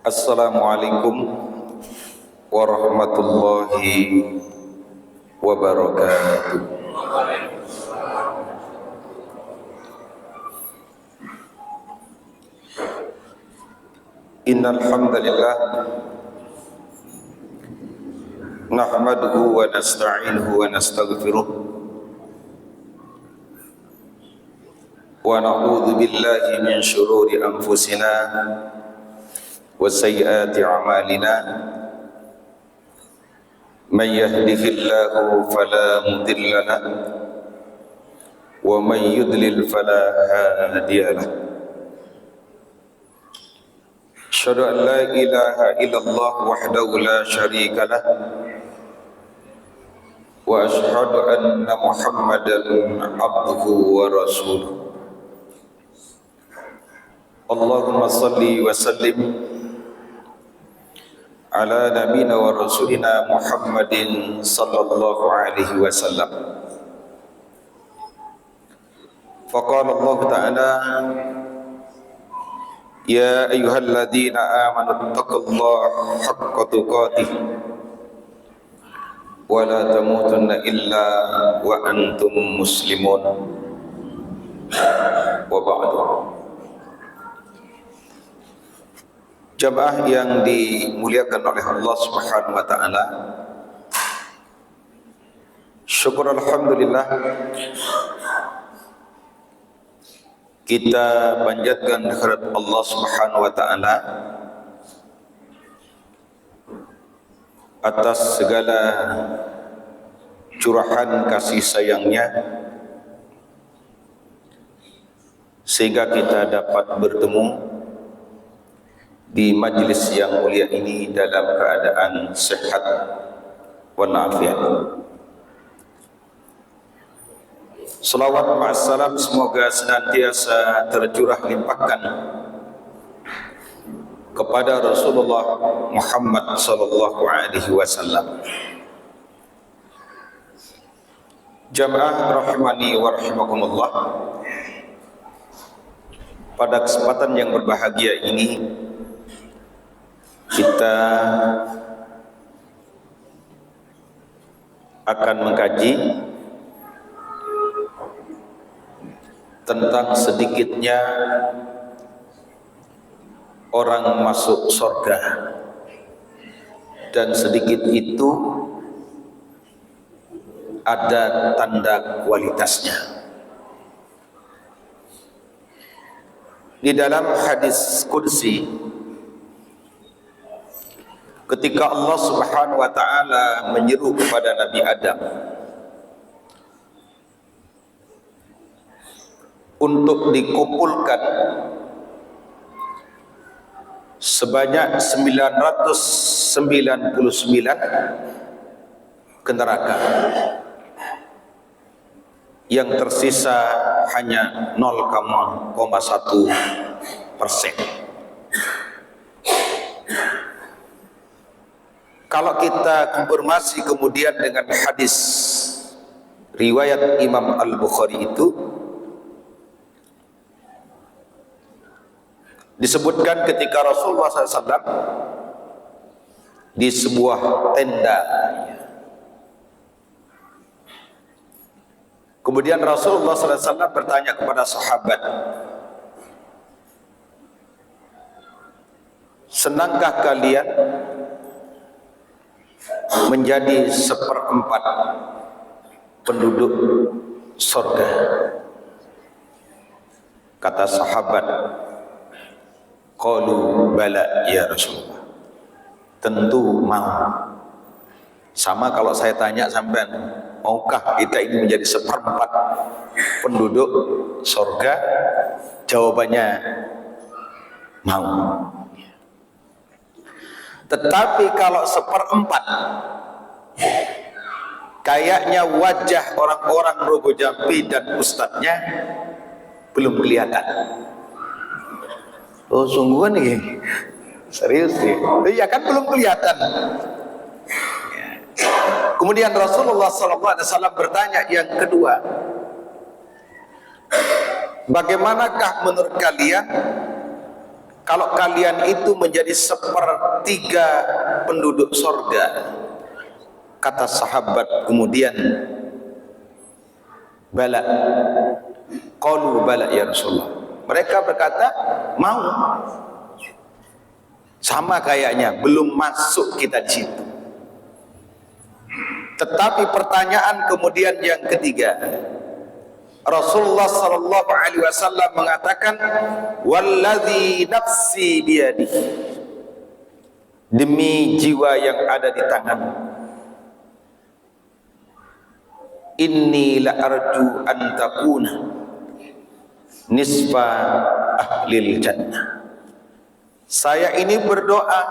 Assalamualaikum warahmatullahi wabarakatuh. Innal hamdalillah nahmaduhu wa nasta'inuhu wa nastaghfiruh wa na'udzu billahi min shururi anfusina wa sayyiati a'malina. Man yahdihillahu fala mudilla lahu wa man yudlil fala hadiya lahu. Asyhadu an la ilaha illallah wahdahu la syarika lahu wa asyhadu anna Muhammadan abduhu wa rasuluh. Allahumma salli wa sallim ala nabiyina wa rasulina Muhammadin sallallahu alaihi wasallam. Faqala Allah ta'ala, ya ayyuhalladzina amanu taqullaha haqqa tuqatih wa la tamutunna illa wa antum muslimun. Wa ba'du. Jamaah yang dimuliakan oleh Allah Subhanahu wa taala, syukur alhamdulillah kita panjatkan kehadirat Allah Subhanahu wa taala atas segala curahan kasih sayangnya, sehingga kita dapat bertemu di majlis yang mulia ini dalam keadaan sehat walafiat. Salawat ma'assalam semoga senantiasa tercurah limpahkan kepada Rasulullah Muhammad sallallahu alaihi wasallam. Jamaah rahimani wa rahimakumullah, pada kesempatan yang berbahagia ini kita akan mengkaji tentang sedikitnya orang masuk surga, dan sedikit itu ada tanda kualitasnya. Di dalam hadis qudsi, ketika Allah Subhanahu wa taala menyeru kepada Nabi Adam untuk dikumpulkan sebanyak 999 ke neraka, yang tersisa hanya 0,1%. Kalau kita konfirmasi kemudian dengan hadis riwayat Imam Al-Bukhari, itu disebutkan ketika Rasulullah SAW di sebuah tenda, kemudian Rasulullah SAW bertanya kepada sahabat, senangkah kalian menjadi 1/4 penduduk surga? Kata sahabat, qalu bala ya Rasulullah, tentu mau. Sama kalau saya tanya sampean, maukah kita ini menjadi 1/4 penduduk surga? Jawabannya mau. Tetapi kalau 1/4, kayaknya wajah orang-orang Rogo Jampi dan ustadznya belum kelihatan. Oh sungguhan nih, serius nih. Iya kan belum kelihatan. Kemudian Rasulullah SAW bertanya yang kedua, bagaimanakah menurut kalian kalau kalian itu menjadi sepertiga penduduk sorga. Kata sahabat kemudian, bala, qalu bala ya Rasulullah. Mereka berkata, mau. Sama kayaknya, belum masuk kita di situ. Tetapi pertanyaan kemudian yang ketiga, Rasulullah sallallahu alaihi wasallam mengatakan, walladzi nafsi biyadihi, demi jiwa yang ada di tangan, inni la arju an takuna nisfa ahlil jannah. Saya ini berdoa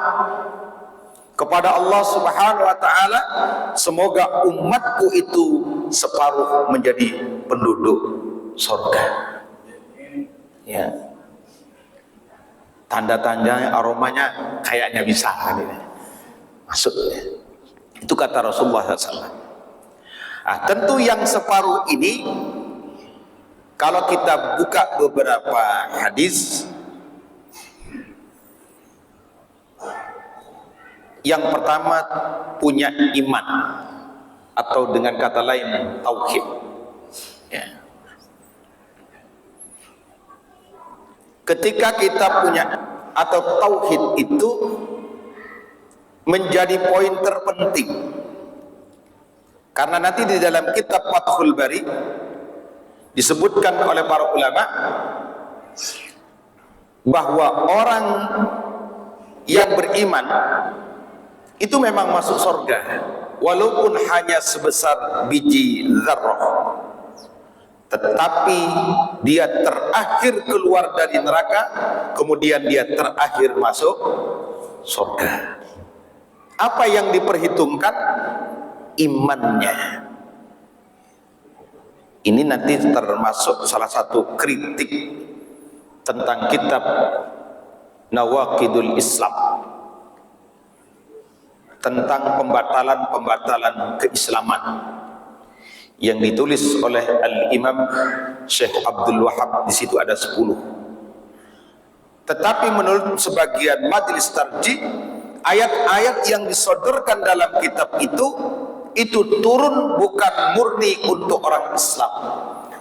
kepada Allah Subhanahu wa taala, semoga umatku itu separuh menjadi penduduk surga. Ya. Tanda-tandanya, aromanya kayaknya bisa masuk. Itu kata Rasulullah SAW. Nah, tentu yang separuh ini, kalau kita buka beberapa hadis, yang pertama punya iman, atau dengan kata lain tauhid. Ya. Ketika kita punya atau tauhid itu menjadi poin terpenting, karena nanti di dalam kitab Fathul Bari disebutkan oleh para ulama bahwa orang yang beriman itu memang masuk surga walaupun hanya sebesar biji zarrah, tetapi dia terakhir keluar dari neraka, kemudian dia terakhir masuk surga. Apa yang diperhitungkan? Imannya. Ini nanti termasuk salah satu kritik tentang kitab Nawaqidul Islam, tentang pembatalan-pembatalan keislaman yang ditulis oleh Al-Imam Syekh Abdul Wahab. Di situ ada 10. Tetapi menurut sebagian majelis tarjih, ayat-ayat yang disodorkan dalam kitab itu turun bukan murni untuk orang Islam,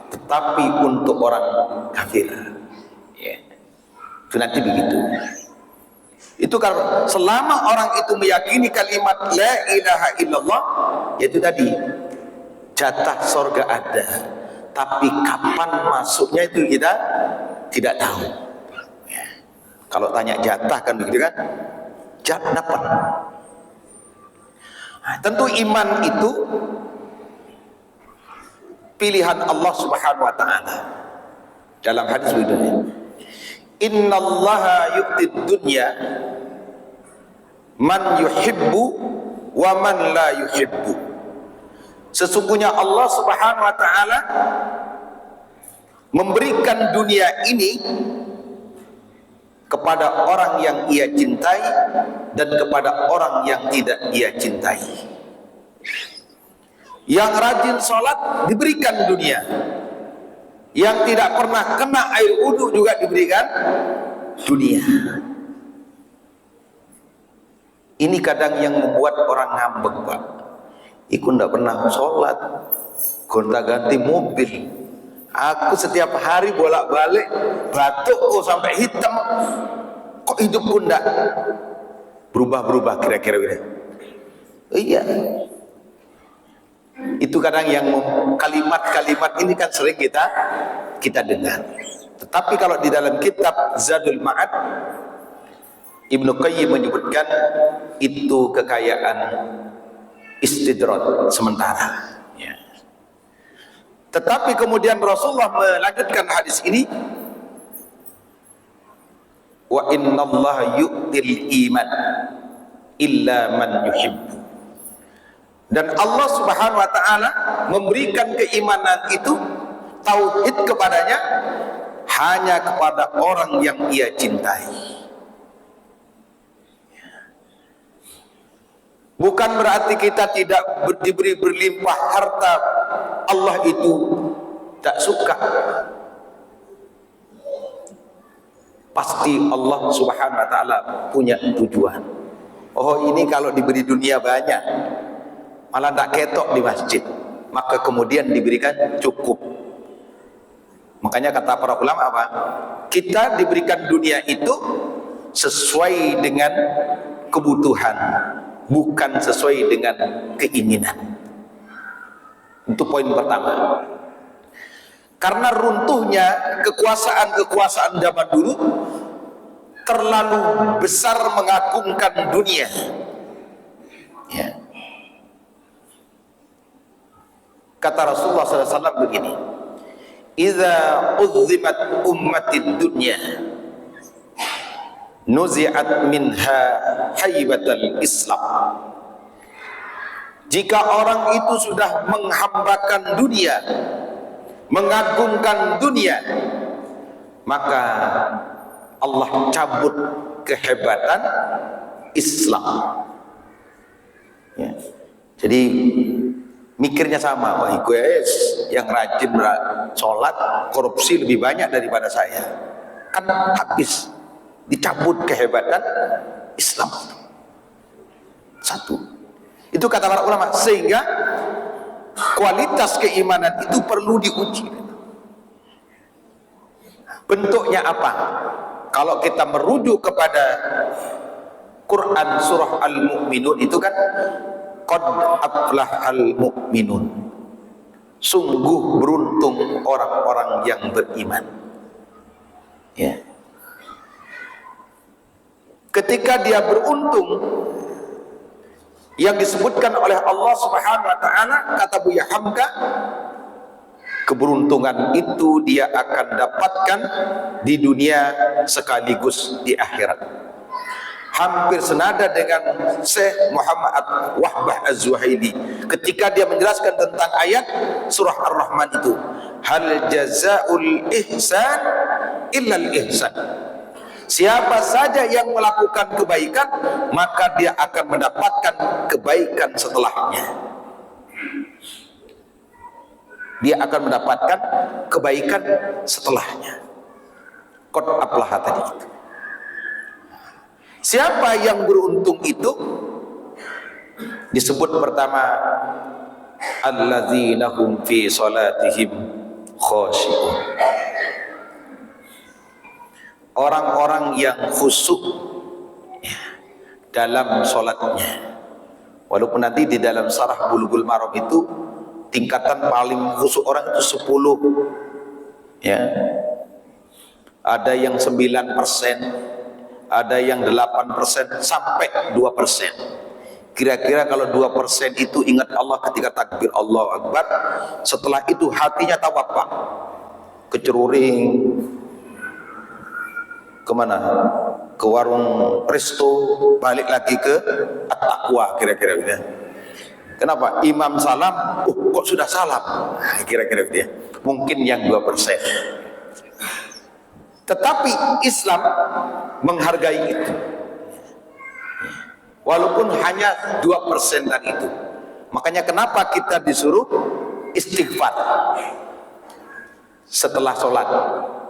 tetapi untuk orang kafir. Ya. Itu nanti begitu. Itu karena selama orang itu meyakini kalimat la ilaha illallah, yaitu tadi jatah surga ada, tapi kapan masuknya itu kita tidak tahu. Ya. Kalau tanya jatah kan begitu kan, dapat. Nah, tentu iman itu pilihan Allah Subhanahu wa taala. Dalam hadis begini, innallaha yu'tid dunya man yuhibbu wa man la yuhibbu. Sesungguhnya Allah Subhanahu wa taala memberikan dunia ini kepada orang yang ia cintai dan kepada orang yang tidak ia cintai. Yang rajin sholat diberikan dunia, yang tidak pernah kena air wudu juga diberikan dunia. Ini kadang yang membuat orang ngambek, Pak. Iku ndak pernah sholat, gonta-ganti mobil. Aku setiap hari bolak-balik batuk sampai hitam. Kok hidupku ndak berubah-berubah kira-kira gitu. Iya. Itu kadang yang kalimat-kalimat ini kan sering kita dengar. Tetapi kalau di dalam kitab Zadul Ma'ad, Ibnu Qayyim menyebutkan itu kekayaan istidrat sementara. Ya. Tetapi kemudian Rasulullah melanjutkan hadis ini, wa innallaha yu'til iman illa man yuhibbu. Dan Allah Subhanahu wa taala memberikan keimanan itu, tauhid kepadanya, hanya kepada orang yang ia cintai. Bukan berarti kita tidak diberi berlimpah harta, Allah itu tak suka. pasti Allah Subhanahu wa taala punya tujuan. Oh, ini kalau diberi dunia banyak malah tak ketok di masjid, maka kemudian diberikan cukup. Makanya kata para ulama apa? Kita diberikan dunia itu sesuai dengan kebutuhan, bukan sesuai dengan keinginan. Itu poin pertama. Karena runtuhnya kekuasaan-kekuasaan zaman dulu terlalu besar mengagungkan dunia. Ya. Kata Rasulullah SAW begini, "Idza uzzimat ummatid dunya, nuzi'at minha haibatal Islam." Jika orang itu sudah menghambakan dunia, mengagungkan dunia, maka Allah cabut kehebatan Islam. Ya. Jadi mikirnya sama, wah guys yang rajin sholat korupsi lebih banyak daripada saya, kan habis, dicabut kehebatan Islam. Satu, itu kata para ulama. Sehingga kualitas keimanan itu perlu diuji. Bentuknya apa? Kalau kita merujuk kepada Quran surah Al-Mu'minun itu kan, qad aflahal mu'minun, sungguh beruntung orang-orang yang beriman. Ya. Ketika dia beruntung, yang disebutkan oleh Allah Subhanahu wa taala, kata Buya Hamka, keberuntungan itu dia akan dapatkan di dunia sekaligus di akhirat. Hampir senada dengan Syekh Muhammad Wahbah Az-Zuhaili ketika dia menjelaskan tentang ayat surah Ar-Rahman itu, hal jazaul ihsan illal ihsan. Siapa saja yang melakukan kebaikan, maka dia akan mendapatkan kebaikan setelahnya. Dia akan mendapatkan kebaikan setelahnya. Qad aflaha tadi itu. Siapa yang beruntung itu? Disebut pertama, alladzina hum fi salatihim khashi'un. Orang-orang yang khusyuk dalam sholatnya. Walaupun nanti di dalam Syarah Bulughul Maram itu tingkatan paling khusyuk orang itu 10. Ya. Ada yang 9%, ada yang 8% sampai 2%. Kira-kira kalau 2% itu ingat Allah ketika takbir Allahu Akbar, setelah itu hatinya tawapa, keceruring kemana? Ke warung resto, balik lagi ke at-taqwa, kira-kira gitu. Kenapa? Imam salam, kok sudah salam? Nah, kira-kira gitu ya. Mungkin yang 2%. Tetapi Islam menghargai itu. Walaupun hanya 2% dari itu. Makanya kenapa kita disuruh istighfar setelah sholat,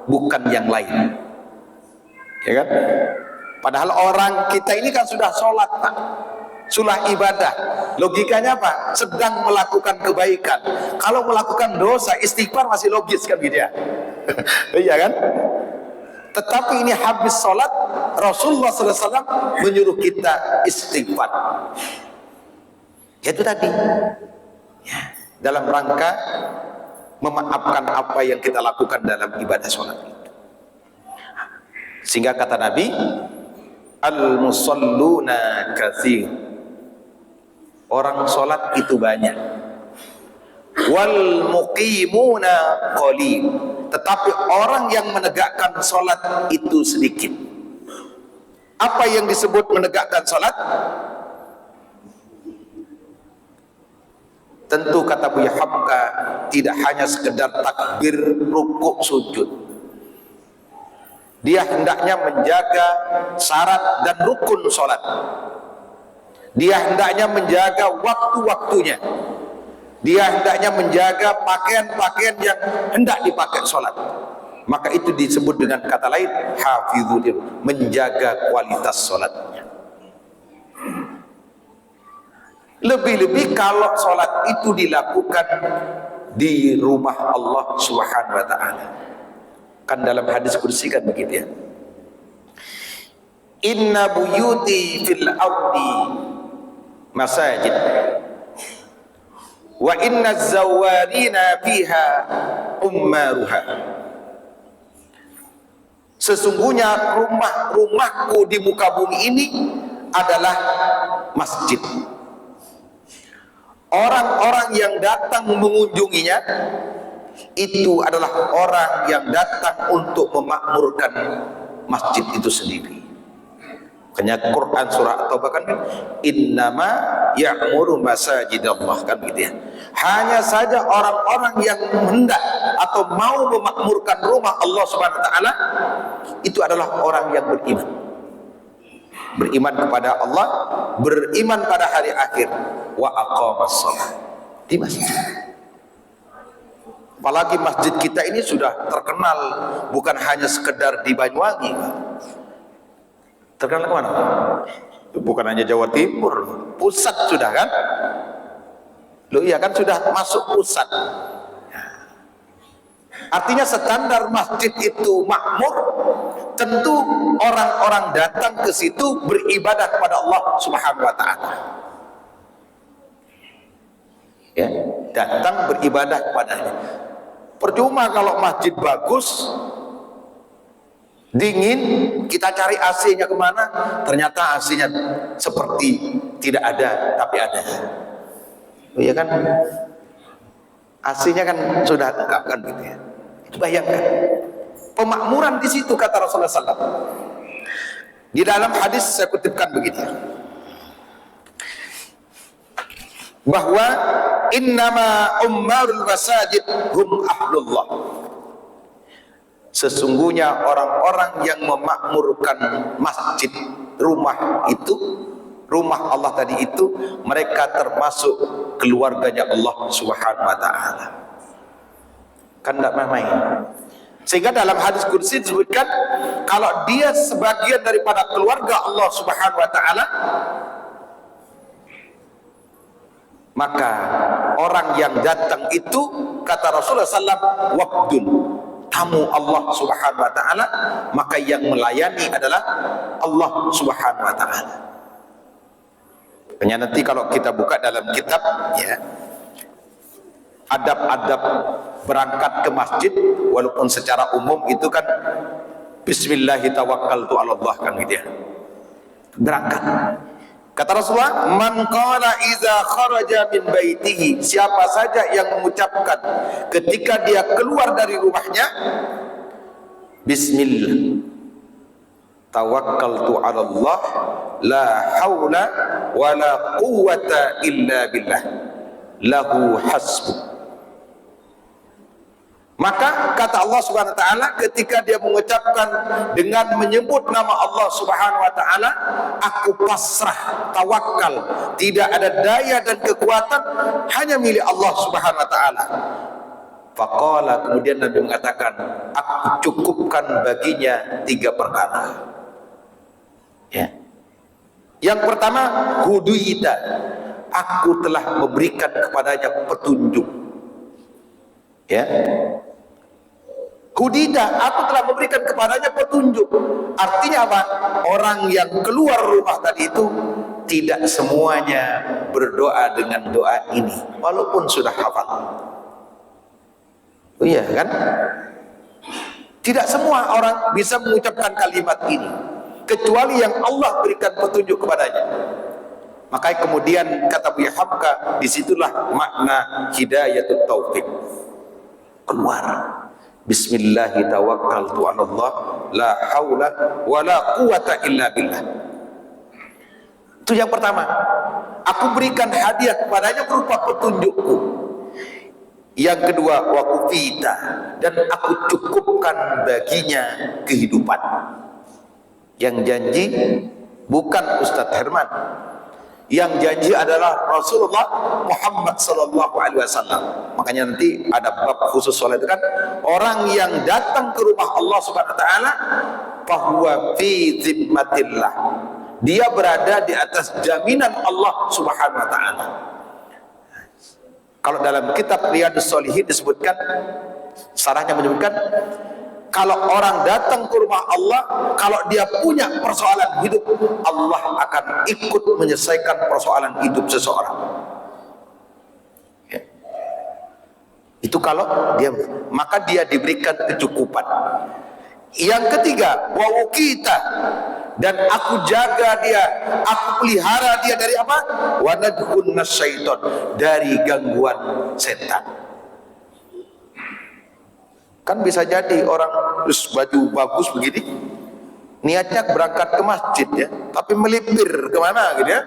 bukan yang lain. Ya kan? Padahal orang kita ini kan sudah sholat, Pak, sudah ibadah. Logikanya apa? Sedang melakukan kebaikan. Kalau melakukan dosa, istighfar masih logis kan gitu ya. Iya kan? Tetapi ini habis sholat, Rasulullah SAW menyuruh kita istighfar. Itu tadi ya, dalam rangka memaafkan apa yang kita lakukan dalam ibadah sholat itu. Sehingga kata Nabi, al-musalluna katsir, orang sholat itu banyak, wal muqimuna qalil, tetapi orang yang menegakkan sholat itu sedikit. Apa yang disebut menegakkan sholat? Tentu kata Buya Hamka, tidak hanya sekedar takbir, rukuk, sujud. Dia hendaknya menjaga syarat dan rukun sholat. Dia hendaknya menjaga waktu-waktunya. Dia hendaknya menjaga pakaian-pakaian yang hendak dipakai sholat. maka itu disebut dengan kata lain hafizul, menjaga kualitas sholatnya. Lebih-lebih kalau sholat itu dilakukan di rumah Allah Subhanahu wa ta'ala. Kan dalam hadis kursi kan begitu ya, inna buyuti fil ardi masajid wa inna zawarina fiha ummaruha. Sesungguhnya rumah-rumahku di muka bumi ini adalah masjid. Orang-orang yang datang mengunjunginya itu adalah orang yang datang untuk memakmurkan masjid itu sendiri. Makanya Quran surah At-Taubah kan innama ya'muru masajidallah, kan gitu ya. Hanya saja orang-orang yang hendak atau mau memakmurkan rumah Allah Subhanahu wa taala itu adalah orang yang beriman. Beriman kepada Allah, beriman pada hari akhir, wa aqamas shalah, di masjid. Apalagi masjid kita ini sudah terkenal bukan hanya sekedar di Banyuwangi. Terkenal kemana? Bukan hanya Jawa Timur, pusat sudah kan? Loh iya kan, sudah masuk pusat. Artinya standar masjid itu makmur, tentu orang-orang datang ke situ beribadah kepada Allah Subhanahu wa taala. Ya, datang beribadah kepadanya. Percuma kalau masjid bagus, dingin, kita cari AC-nya kemana? Ternyata AC-nya seperti tidak ada, tapi ada. Oh iya kan? AC-nya kan sudah lengkap kan gitu ya. Itu bayangkan pemakmuran di situ, kata Rasulullah SAW. Di dalam hadis saya kutipkan begini, bahwa innama ummarul masajid hum ahlullah. Sesungguhnya orang-orang yang memakmurkan masjid, rumah itu, rumah Allah tadi itu, mereka termasuk keluarganya Allah Subhanahu wa taala. Kan tidak main. Sehingga dalam hadis kursi disebutkan kalau dia sebagian daripada keluarga Allah Subhanahu wa taala, maka orang yang datang itu, kata Rasulullah SAW, waqdun, tamu Allah Subhanahu wa taala, maka yang melayani adalah Allah Subhanahu wa taala. Hanya nanti kalau kita buka dalam kitab ya, adab-adab berangkat ke masjid, walaupun secara umum itu kan bismillahirrahmanirrahim kan gitu ya, berangkat. Kata Rasulullah, man qala iza kharaja min baitihi, siapa saja yang mengucapkan ketika dia keluar dari rumahnya, bismillah tawakkaltu 'ala Allah la haula wala quwwata illa billah lahu hasbu. Maka kata Allah Subhanahu wa taala, ketika dia mengucapkan dengan menyebut nama Allah Subhanahu wa taala, aku pasrah, tawakal, tidak ada daya dan kekuatan, hanya milik Allah Subhanahu wa taala. Faqala, kemudian Nabi mengatakan, aku cukupkan baginya 3 perkara. Ya. Yang pertama, huduyita, aku telah memberikan kepadanya petunjuk. Ya. Hudida, aku telah memberikan kepadanya petunjuk. Artinya apa? Orang yang keluar rumah tadi itu tidak semuanya berdoa dengan doa ini, walaupun sudah hafal. Oh iya kan? Tidak semua orang bisa mengucapkan kalimat ini, kecuali yang Allah berikan petunjuk kepadanya. Makanya kemudian kata Buya Hamka, disitulah makna hidayatut taufik. Keluar, bismillahi tawakkaltu 'ala Allah la haula wala quwata illa billah. Itu yang pertama, aku berikan hadiah kepadanya berupa petunjukku. Yang kedua, wa kufita, dan aku cukupkan baginya kehidupan. Yang janji bukan Ustadz Herman, Yang janji adalah Rasulullah Muhammad sallallahu alaihi wasallam. Makanya nanti ada bab khusus soal itu kan, orang yang datang ke rumah Allah Subhanahu wa taala fahuwa fi zimmatillah. Dia berada di atas jaminan Allah Subhanahu wa taala. Kalau dalam kitab Riyadhus Shalihin disebutkan, sarahnya menyebutkan, kalau orang datang ke rumah Allah, kalau dia punya persoalan hidup, Allah akan ikut menyelesaikan persoalan hidup seseorang. Ya. Itu kalau dia, maka dia diberikan kecukupan. Yang ketiga, wa wukita, dan aku jaga dia, aku pelihara dia dari apa? Wa nadhunnas syaitan, dari gangguan setan. Kan bisa jadi orang terus baju bagus begini, niatnya berangkat ke masjid ya, tapi melipir kemana gitu ya.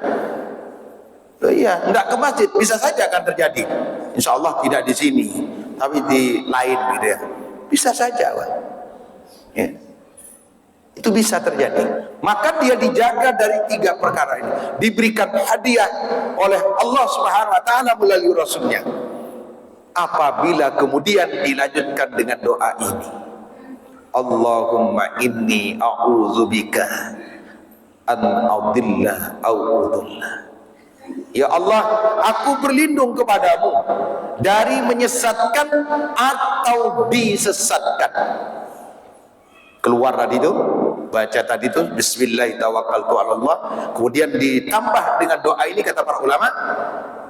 Oh iya, enggak ke masjid, bisa saja akan terjadi. Insya Allah tidak di sini, tapi di lain gitu ya. Bisa saja, Pak. Ya. Itu bisa terjadi. Maka dia dijaga dari 3 perkara ini. Diberikan hadiah oleh Allah Subhanahu wa taala melalui Rasulnya. Apabila kemudian dilanjutkan dengan doa ini, Allahumma inni a'udzubika an adilla au udhalla. Ya Allah, aku berlindung kepadamu dari menyesatkan atau disesatkan. Keluar tadi itu, baca tadi itu Bismillahirrahmanirrahim, kemudian ditambah dengan doa ini, kata para ulama,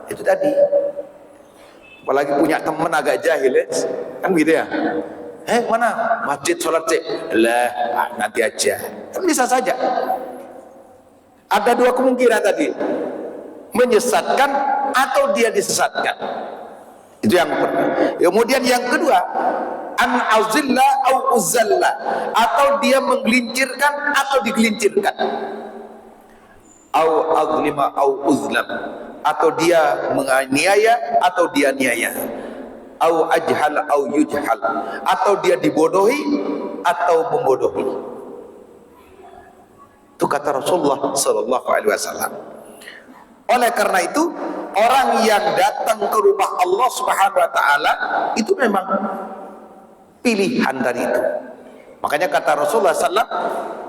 itu tadi. Apalagi punya teman agak jahil ya, kan gitu ya. Mana masjid sholat cek? Lah, nanti aja. Kan bisa saja. Ada 2 kemungkinan tadi, menyesatkan atau dia disesatkan. Itu yang pertama. Kemudian yang kedua, an azilla au uzalla, atau dia menggelincirkan atau digelincirkan. Au azlima au uzlam, atau dia menganiaya atau dia niaya. Au ajhal au yujhal, atau dia dibodohi atau membodohi. Itu kata Rasulullah sallallahu alaihi wasallam. Oleh karena itu, orang yang datang ke rumah Allah Subhanahu wa taala itu memang pilihan dari itu. Makanya kata Rasulullah SAW,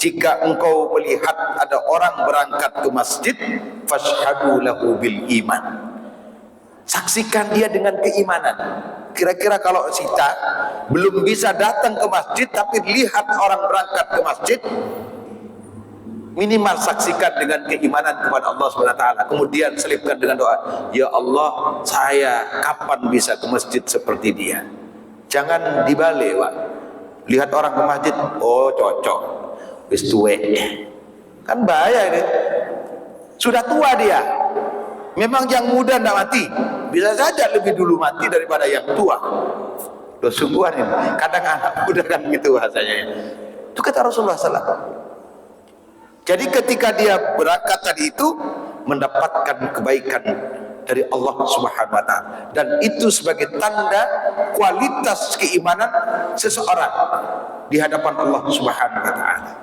jika engkau melihat ada orang berangkat ke masjid, fashhadu lahu bil iman. Saksikan dia dengan keimanan. Kira-kira kalau kita belum bisa datang ke masjid, tapi lihat orang berangkat ke masjid, minimal saksikan dengan keimanan kepada Allah SWT. Kemudian selipkan dengan doa, ya Allah, saya kapan bisa ke masjid seperti dia? Jangan dibalik, Pak. Lihat orang ke masjid, oh cocok, wis tuwe, kan bahaya ini. Sudah tua dia. Memang yang muda tidak mati, bisa saja lebih dulu mati daripada yang tua. Loh, sungguhan ini. Kadang anak muda kan gitu bahasanya. Itu kata Rasulullah SAW. Jadi ketika dia berangkat tadi itu, mendapatkan kebaikan dari Allah Subhanahu wa taala, dan itu sebagai tanda kualitas keimanan seseorang di hadapan Allah Subhanahu wa taala.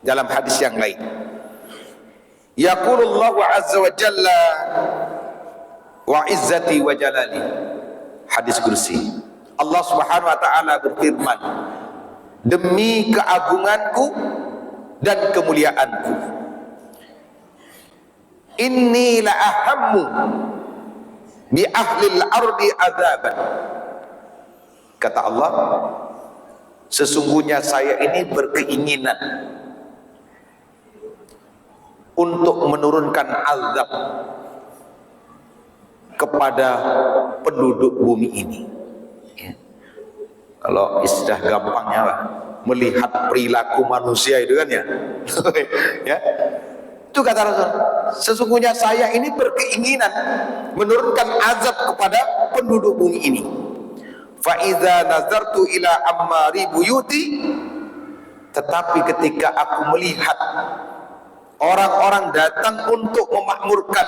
Dalam hadis yang lain, yaqulullahu azza wa jalla wa izzati wa jalali, hadis kursi, Allah Subhanahu wa taala berfirman, demi keagunganku dan kemuliaanku, inni la ahammu bi ahlil ardi azaban. Kata Allah, sesungguhnya saya ini berkeinginan untuk menurunkan azab kepada penduduk bumi ini. Ya. Kalau istilah gampangnya, melihat perilaku manusia itu kan ya. Ya. Itu kata Rasul, sesungguhnya saya ini berkeinginan menurunkan azab kepada penduduk bumi ini. Fa idza nazartu ila ammari buyuti, tetapi ketika aku melihat orang-orang datang untuk memakmurkan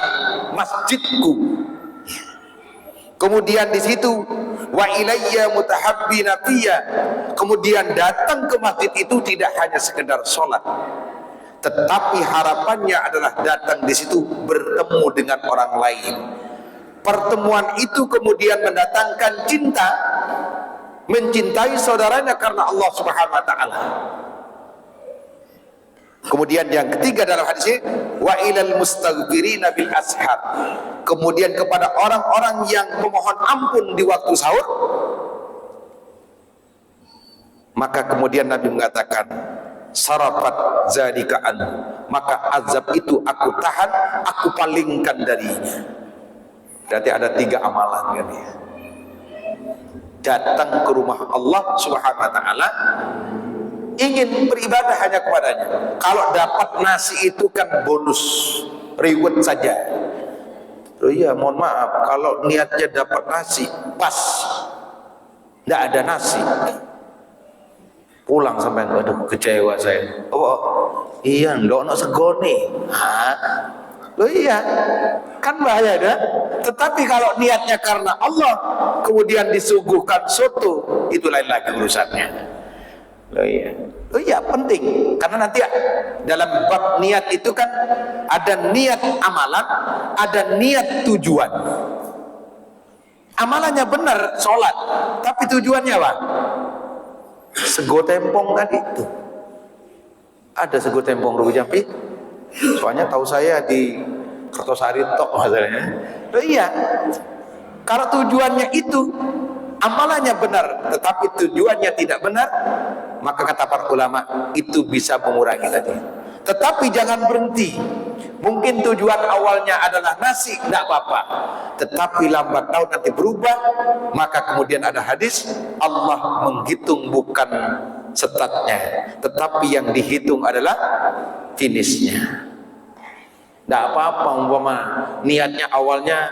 masjidku, kemudian di situ wa ilayya mutahabbina fiyya, kemudian datang ke masjid itu tidak hanya sekedar sholat, tetapi harapannya adalah datang di situ bertemu dengan orang lain. Pertemuan itu kemudian mendatangkan cinta, mencintai saudaranya karena Allah Subhanahu wa taala. Kemudian yang ketiga dalam hadis ini, wa ilal mustaghfirina bil ashar. Kemudian kepada orang-orang yang memohon ampun di waktu sahur. Maka kemudian Nabi mengatakan, sarafat zalika an, maka azab itu aku tahan, aku palingkan darinya. Berarti ada 3 amalan kan ya. Datang ke rumah Allah Subhanahu wa taala, ingin beribadah hanya kepadanya. Kalau dapat nasi itu kan bonus, reward saja. Oh iya, mohon maaf, kalau niatnya dapat nasi, pas tidak ada nasi, pulang sampai aduh kecewa saya. Oh iya, nggak ono segone. Oh iya, kan bahaya dah. Tetapi kalau niatnya karena Allah, kemudian disuguhkan soto, itu lain lagi urusannya. Oh iya penting, karena nanti dalam bab niat itu kan ada niat amalan, ada niat tujuan. Amalannya benar sholat, tapi tujuannya apa? Sego tempong tadi itu. Ada sego tempong Rugi Jampi. Soalnya tahu saya di Kertosari tok masalahnya. Oh iya, kalau tujuannya itu, amalannya benar, tetapi tujuannya tidak benar, maka kata para ulama itu bisa mengurangi tadi. Tetapi jangan berhenti. Mungkin tujuan awalnya adalah nasi, tidak apa-apa. Tetapi lambat laun nanti berubah. Maka kemudian ada hadis, Allah menghitung bukan startnya, tetapi yang dihitung adalah finishnya. Tidak apa-apa umpama niatnya awalnya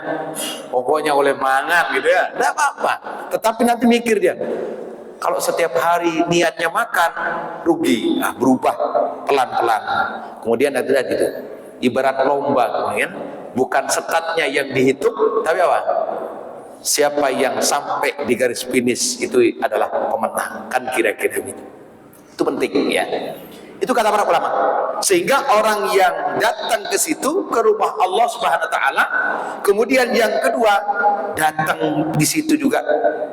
pokoknya oleh mangan gitu ya, tidak apa-apa. Tetapi nanti mikir dia, kalau setiap hari niatnya makan rugi, berubah pelan-pelan. Kemudian nanti gitu, ibarat lomba kemudian bukan startnya yang dihitung, tapi apa? Siapa yang sampai di garis finish itu adalah pemenang, kan kira-kira gitu. Itu penting ya. Itu kata para ulama. Sehingga orang yang datang ke situ, ke rumah Allah Subhanahu wa taala, kemudian yang kedua, datang di situ juga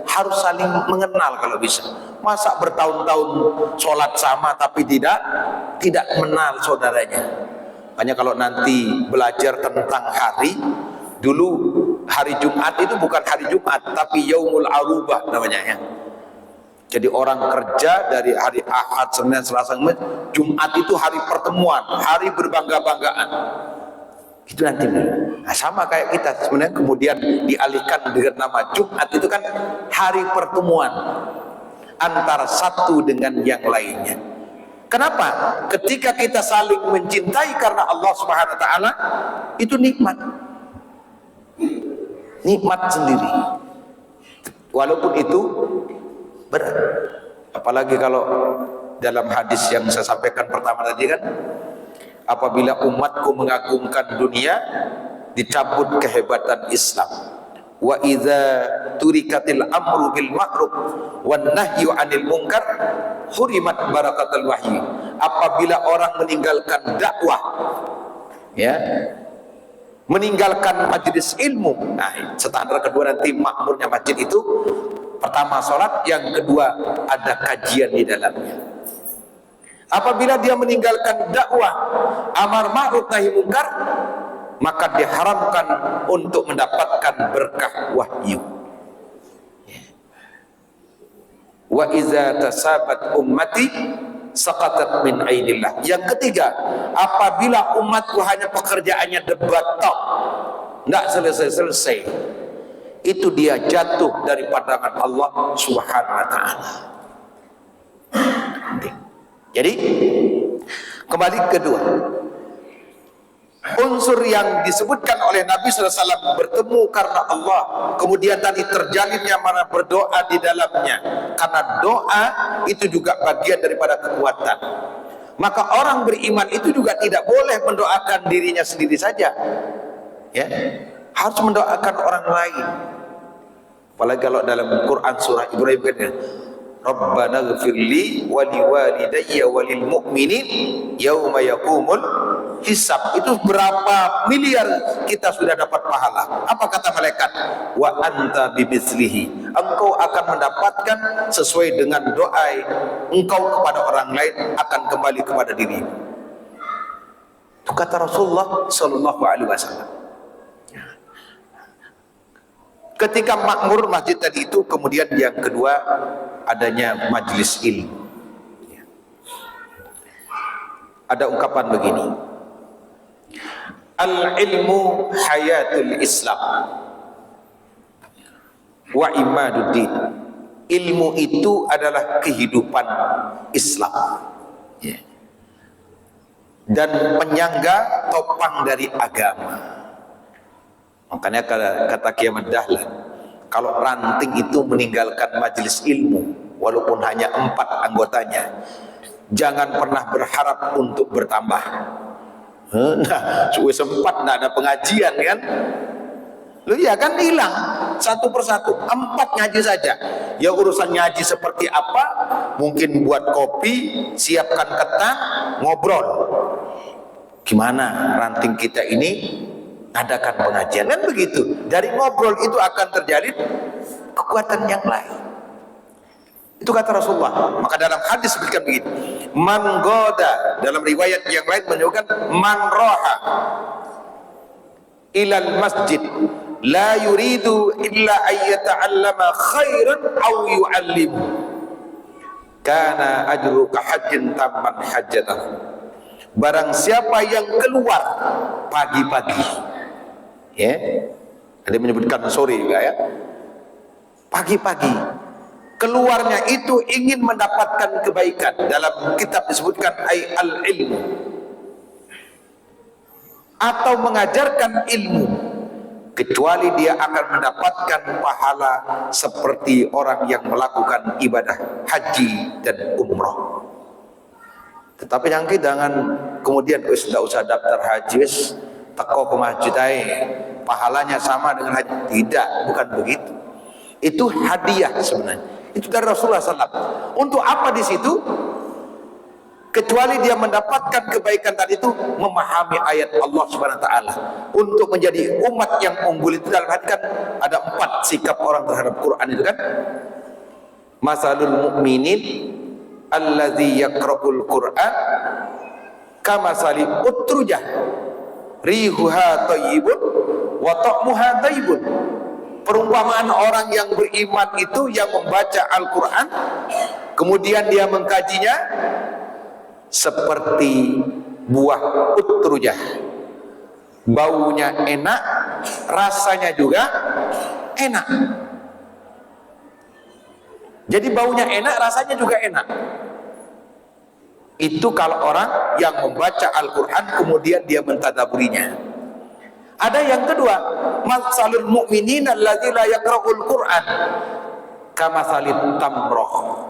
harus saling mengenal kalau bisa. Masa bertahun-tahun sholat sama tapi tidak mengenal saudaranya. Hanya kalau nanti belajar tentang hari, dulu hari Jumat itu bukan hari Jumat, tapi Yaumul Arubah namanya ya. Jadi orang kerja dari hari Ahad, Senin, Selasa, Jumat itu hari pertemuan, hari berbangga-banggaan. Itu nanti. Nah, sama kayak kita sebenarnya kemudian dialihkan dengan nama Jumat itu kan hari pertemuan antara satu dengan yang lainnya. Kenapa? Ketika kita saling mencintai karena Allah Subhanahu wa taala, itu nikmat. Nikmat sendiri. Walaupun itu berat. Apalagi kalau dalam hadis yang saya sampaikan pertama tadi kan, apabila umatku mengagungkan dunia, dicabut kehebatan Islam. Wa idza turikatil amru bil ma'ruf wan nahyu 'anil munkar hurimat barakatul wahyi. Apabila orang meninggalkan dakwah, ya, meninggalkan majelis ilmu, nah standar kedua nanti makmurnya masjid itu, pertama sholat, yang kedua ada kajian di dalamnya. Apabila dia meninggalkan dakwah amar ma'ruf nahi munkar, maka diharamkan untuk mendapatkan berkah wahyu. Wa iza tasabat ummati saqatat min ainillah. Yang ketiga, apabila umatku hanya pekerjaannya debat tok, enggak selesai-selesai, itu dia jatuh dari pandangan Allah Subhanahu wa taala. Jadi kembali kedua, unsur yang disebutkan oleh Nabi SAW bertemu karena Allah, kemudian tadi terjalinnya mana berdoa di dalamnya, karena doa itu juga bagian daripada kekuatan. Maka orang beriman itu juga tidak boleh mendoakan dirinya sendiri saja, ya, harus mendoakan orang lain. Apalagi kalau dalam Quran surah Ibrahim kan, Rabbana ighfirli wa liwalidayya walil mu'minin yauma yaqumul hisab. Itu berapa miliar kita sudah dapat pahala. Apa kata malaikat? Wa anta bimithlihi, engkau akan mendapatkan sesuai dengan doa engkau kepada orang lain akan kembali kepada dirimu. Itu kata Rasulullah sallallahu alaihi wasallam. Ketika makmur masjid tadi itu, kemudian yang kedua adanya majlis ilmu. Ada ungkapan begini, al-ilmu hayatul Islam wa imaduddin. Ilmu itu adalah kehidupan Islam dan penyangga topang dari agama. Makanya kata Kiamat Dahlan, kalau ranting itu meninggalkan majelis ilmu walaupun hanya 4 anggotanya, jangan pernah berharap untuk bertambah. Nah, suwe sempat nggak ada pengajian kan? Lu ya kan hilang satu persatu. 4 ngaji saja. Ya urusan ngaji seperti apa? Mungkin buat kopi, siapkan ketan, ngobrol. Gimana ranting kita ini? Adakan pengajian, kan begitu. Dari ngobrol itu akan terjadi kekuatan yang lain. Itu kata Rasulullah. Maka dalam hadis sebutkan begitu, man goda, dalam riwayat yang lain menunjukkan man roha ilal masjid la yuridu illa ayyata'allama khairan aw yu'allim kana ajru ka hajjin tamman hajjatah. Barang siapa yang keluar pagi-pagi, ya, ada menyebutkan sore juga ya, pagi-pagi keluarnya itu ingin mendapatkan kebaikan. Dalam kitab disebutkan al-ilmu, atau mengajarkan ilmu, kecuali dia akan mendapatkan pahala seperti orang yang melakukan ibadah haji dan umroh. Tetapi yang kita jangan kemudian tidak usah daftar haji, teko ke masjid aja, pahalanya sama dengan haji. Tidak, bukan begitu. Itu hadiah sebenarnya. Itu dari Rasulullah SAW. Untuk apa di situ? Kecuali dia mendapatkan kebaikan tadi itu, memahami ayat Allah Subhanahu Wa Taala. Untuk menjadi umat yang unggul itu dalam hati kan ada 4 sikap orang terhadap Quran itu kan. Masalul mu'minin alladzi yaqra'ul Qur'an kamasali utrujah rihuha thayyibun wa ta'muha thayyibun. Perumpamaan orang yang beriman itu yang membaca Al-Quran kemudian dia mengkajinya seperti buah utrujah, baunya enak, rasanya juga enak. Jadi baunya enak, rasanya juga enak. Itu kalau orang yang membaca Al-Quran kemudian dia mentadaburinya. Ada yang kedua, masalul mu'minin alladzi la yaqra'ul Qur'an kamasalit tamroh.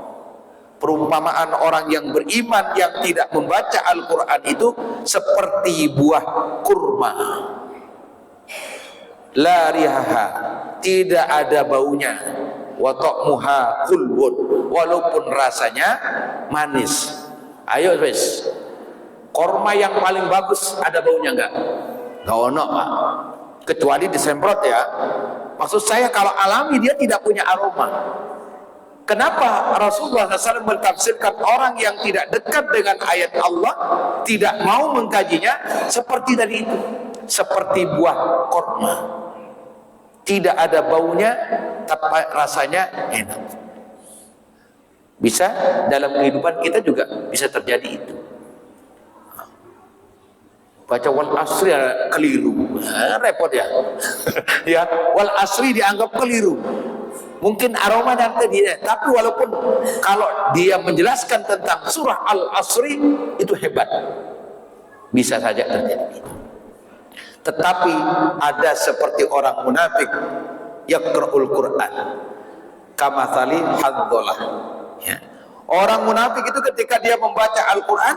Perumpamaan orang yang beriman yang tidak membaca Al-Quran itu seperti buah kurma. La rihaha, tidak ada baunya. Wa ta'muha khulwun, walaupun rasanya manis. Ayo wes, korma yang paling bagus ada baunya enggak? Enggak ono, Pak. Kecuali disemprot ya. Maksud saya kalau alami dia tidak punya aroma. Kenapa Rasulullah SAW mentafsirkan orang yang tidak dekat dengan ayat Allah, tidak mau mengkajinya seperti tadi itu, seperti buah korma. Tidak ada baunya, tapi rasanya enak. Bisa dalam kehidupan kita juga bisa terjadi itu. Baca wal asri keliru, repot ya. Ya, wal asri dianggap keliru. Mungkin aroma dan tadi, tapi walaupun kalau dia menjelaskan tentang surah al asri itu hebat, bisa saja terjadi. Tetapi ada seperti orang munafik yaqra'ul Qur'an kamathali hadzalah. Ya. Orang munafik itu ketika dia membaca Al-Quran,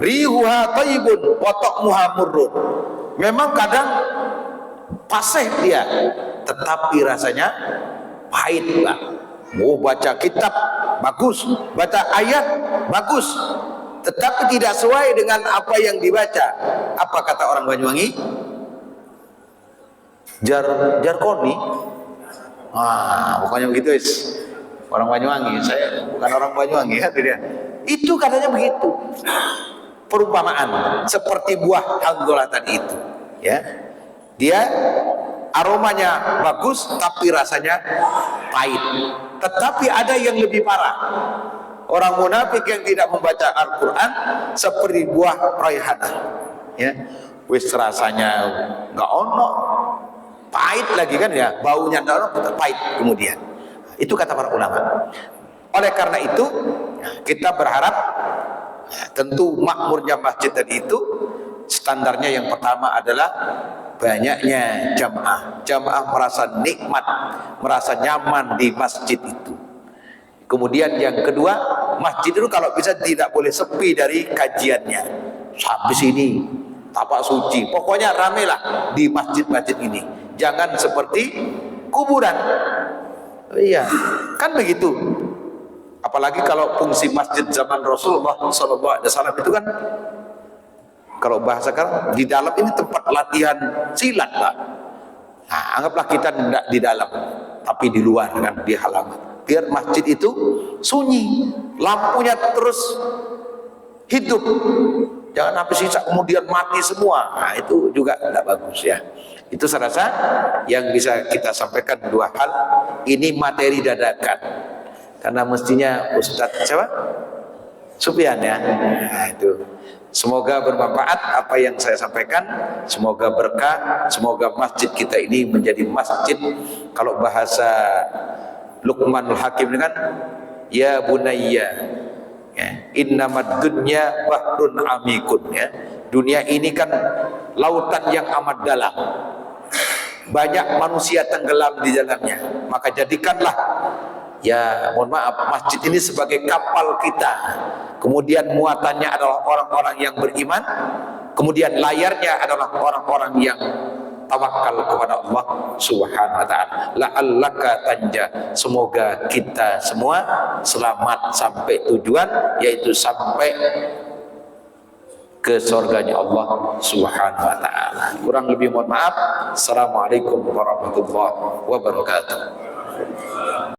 rihuha thayyibun wa ta'muha murrun. Memang kadang fasih dia, tetapi rasanya pahit, Pak. Mau baca kitab bagus, baca ayat bagus, tetapi tidak sesuai dengan apa yang dibaca. Apa kata orang Banyuwangi? Jarkoni. Pokoknya begitu is. Orang Banyuwangi, saya bukan orang Banyuwangi ya, tidak. Itu katanya begitu. Perumpamaan seperti buah handola tadi itu, ya. Dia aromanya bagus tapi rasanya pahit. Tetapi ada yang lebih parah. Orang munafik yang tidak membaca Al-Quran seperti buah raihanah, ya. Wis rasanya nggak ono, pahit lagi kan ya, baunya nggak ono, pahit kemudian. Itu kata para ulama. Oleh karena itu kita berharap, ya, tentu makmurnya masjid tadi itu standarnya yang pertama adalah banyaknya jamaah. Jamaah merasa nikmat, merasa nyaman di masjid itu. Kemudian yang kedua, masjid itu kalau bisa tidak boleh sepi dari kajiannya. Habis ini tapak suci, pokoknya ramailah di masjid-masjid ini. Jangan seperti kuburan. Iya, kan begitu. Apalagi kalau fungsi masjid zaman Rasulullah SAW itu kan, kalau bahasa sekarang, di dalam ini tempat latihan silat lah. Nah, anggaplah kita tidak di dalam, tapi di luar kan, di halaman. Biar masjid itu sunyi, lampunya terus hidup. Jangan sampai sisa kemudian mati semua. Nah, itu juga tidak bagus ya. Itu saya rasa yang bisa kita sampaikan dua hal. Ini materi dadakan. Karena mestinya Ustadz siapa? Sufyan ya. Nah, itu. Semoga bermanfaat apa yang saya sampaikan. Semoga berkah. Semoga masjid kita ini menjadi masjid. Kalau bahasa Luqmanul Hakim dengan ya bunayya, ya, innamad dunya bahrun amikun, ya. Dunia ini kan lautan yang amat dalam. Banyak manusia tenggelam di dalamnya. Maka jadikanlah, ya mohon maaf, masjid ini sebagai kapal kita. Kemudian muatannya adalah orang-orang yang beriman. Kemudian layarnya adalah orang-orang yang tawakal kepada Allah Subhanahu wa taala. La'allaka tanja. Semoga kita semua selamat sampai tujuan, yaitu sampai ke surganya Allah Subhanahu wa taala. Kurang lebih mohon maaf. Assalamualaikum warahmatullahi wabarakatuh.